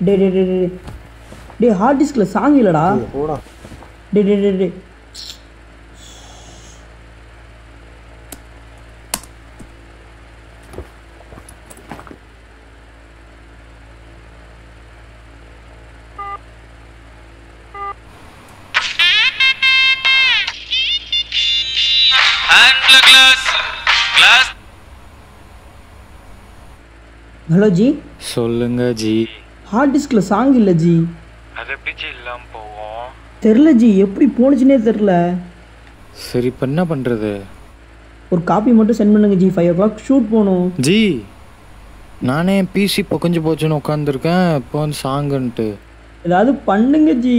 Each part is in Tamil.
டே டே டே டே டே ஹார்ட் டிஸ்கில் சாங் இல்லைடா. போடா. டே டே டே டே ஹலோ ஜி. சொல்லுங்க ஜி. ஹார்ட் டிஸ்கில் சாங் இல்லை ஜி. அது எப்படி ஜி இல்லாமல் போவோம்? தெரில ஜி, எப்படி போணுச்சுனே தெரில. சரி இப்போ என்ன பண்ணுறது? ஒரு காப்பி மட்டும் சென்ட் பண்ணுங்க ஜி. 5 o'clock ஷூட் போகணும் ஜி. நானே பிசி பொக்கஞ்சு போச்சுன்னு உட்காந்துருக்கேன், இப்போ வந்து சாங்குன்ட்டு. ஏதாவது பண்ணுங்க ஜி.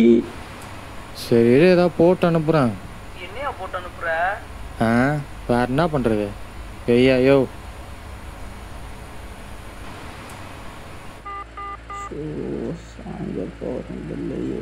சரி ஏதாவது போட்டு அனுப்புகிறேன். என்னையா போட்டு அனுப்புற? வேற என்ன பண்ணுறது? ஐயா யோ. சாங்க போகிறதில்லையே.